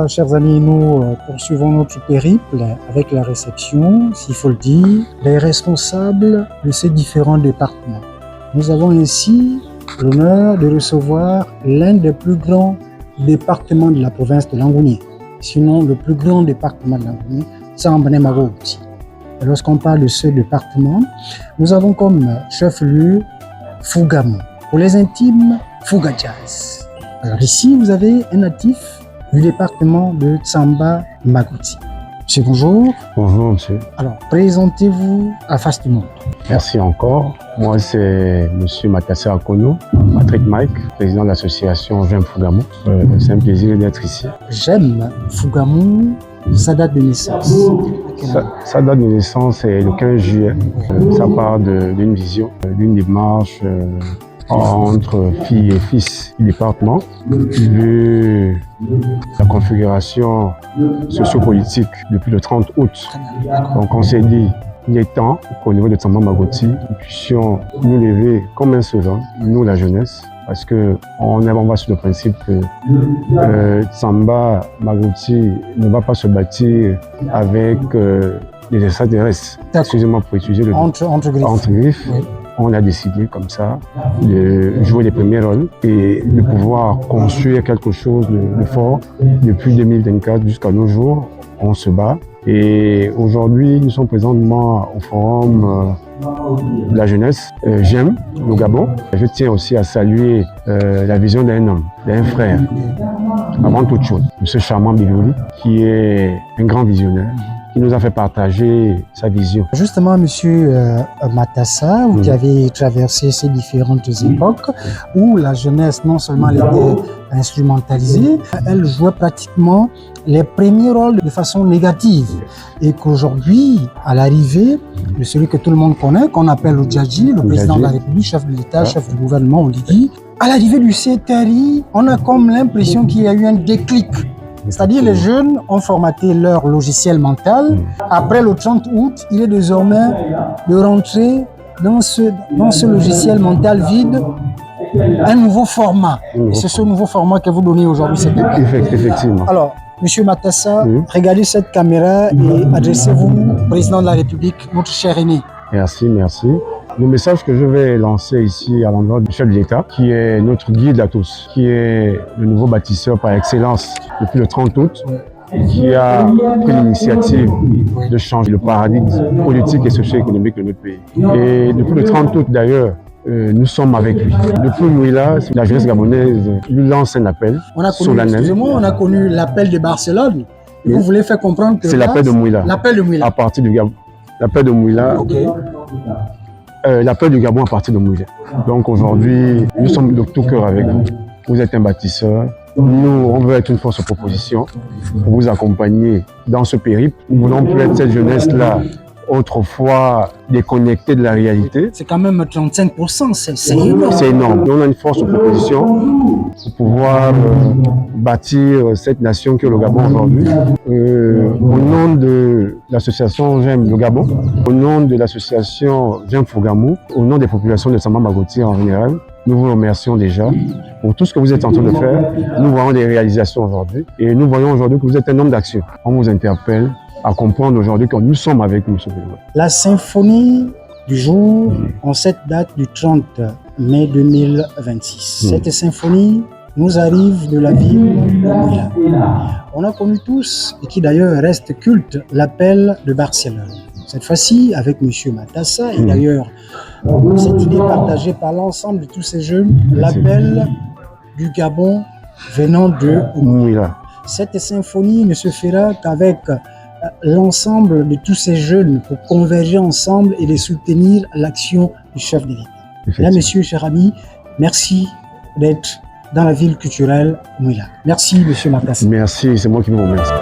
voilà, chers amis, nous poursuivons notre périple avec la réception, s'il faut le dire, des responsables de ces différents départements. Nous avons ainsi l'honneur de recevoir l'un des plus grands départements de la province de Langouni, sinon le plus grand département de Langouni, Tsambane Magouti. Et lorsqu'on parle de ce département, nous avons comme chef-lieu Fougamou. Pour les intimes, Fougadjaz. Alors ici, vous avez un natif du département de Tsamba Magouti. Monsieur, bonjour. Bonjour, monsieur. Alors, présentez-vous à face du monde. Merci encore. Moi, c'est monsieur Matassa Akono, Patrick Mike, président de l'association J'aime Fougamou. C'est un plaisir d'être ici. J'aime Fougamou, sa date de naissance. Sa date de naissance est le 15 juillet. Ça part d'une vision, d'une démarche entre filles et fils du département, vu la configuration sociopolitique depuis le 30 août. Donc on s'est dit, il est temps qu'au niveau de Tsamba Magouti, nous puissions nous lever comme un seul homme, nous la jeunesse, parce qu'on va sur le principe que Tsamba Magouti ne va pas se bâtir avec les extraterrestres. Excusez-moi pour utiliser le mot. Entre griffes. Oui. On a décidé comme ça de jouer les premiers rôles et de pouvoir construire quelque chose de fort. Depuis 2024 jusqu'à nos jours, on se bat. Et aujourd'hui, nous sommes présentement au forum de la jeunesse. J'aime le Gabon. Je tiens aussi à saluer la vision d'un homme, d'un frère, avant toute chose. M. Charmant Bilouli, qui est un grand visionnaire, qui nous a fait partager sa vision. Justement, monsieur Matassa, vous qui avez traversé ces différentes époques où la jeunesse, non seulement elle était instrumentalisée, elle jouait pratiquement les premiers rôles de façon négative. Et qu'aujourd'hui, à l'arrivée de celui que tout le monde connaît, qu'on appelle le Djadji, le président de la République, chef de l'État, chef du gouvernement, on dit, à l'arrivée du CTRI, on a comme l'impression qu'il y a eu un déclic. C'est-à-dire les jeunes ont formaté leur logiciel mental. Après le 30 août, il est désormais de rentrer dans ce logiciel mental vide un nouveau format. Et c'est ce nouveau format que vous donnez aujourd'hui. Effectivement. Alors, monsieur Matassa, regardez cette caméra et adressez-vous au président de la République, notre cher aîné. Merci, merci. Le message que je vais lancer ici à l'endroit du chef de l'État, qui est notre guide à tous, qui est le nouveau bâtisseur par excellence depuis le 30 août, qui a pris l'initiative de changer le paradigme politique et socio-économique de notre pays. Et depuis le 30 août d'ailleurs, nous sommes avec lui. Depuis Mouila, la jeunesse gabonaise lui lance un appel solennel. Excusez-moi, on a connu l'appel de Barcelone. Vous voulez faire comprendre que c'est l'appel de Mouila. L'appel de Mouila. À partir du Gabon. L'appel de Mouila. Okay. L'appel du Gabon à partir de Mouila. Donc aujourd'hui, nous sommes de tout cœur avec vous. Vous êtes un bâtisseur. Nous, on veut être une force de proposition pour vous accompagner dans ce périple. Nous voulons plus être cette jeunesse-là, autrefois déconnectée de la réalité. C'est quand même 35%, c'est énorme. C'est énorme. On a une force de proposition pour pouvoir bâtir cette nation que le Gabon aujourd'hui. Au nom de l'association J'aime le Gabon, au nom de l'association J'aime Fougamou, au nom des populations de Tsamba Magouti en général, nous vous remercions déjà pour tout ce que vous êtes en train de faire. Nous voyons des réalisations aujourd'hui et nous voyons aujourd'hui que vous êtes un homme d'action. On vous interpelle à comprendre aujourd'hui que nous sommes avec vous. La symphonie du jour, en cette date du 30 mai 2026. Cette symphonie nous arrive de la ville de Mouila. On a connu tous, et qui d'ailleurs reste culte, l'appel de Barcelone. Cette fois-ci, avec M. Matassa, et d'ailleurs, cette idée partagée par l'ensemble de tous ces jeunes, l'appel du Gabon venant de Mouila. Cette symphonie ne se fera qu'avec l'ensemble de tous ces jeunes pour converger ensemble et les soutenir l'action du chef de l'État. Là, messieurs, chers amis, merci d'être dans la ville culturelle Mouila. Merci, monsieur Matassa. Merci, c'est moi qui vous remercie.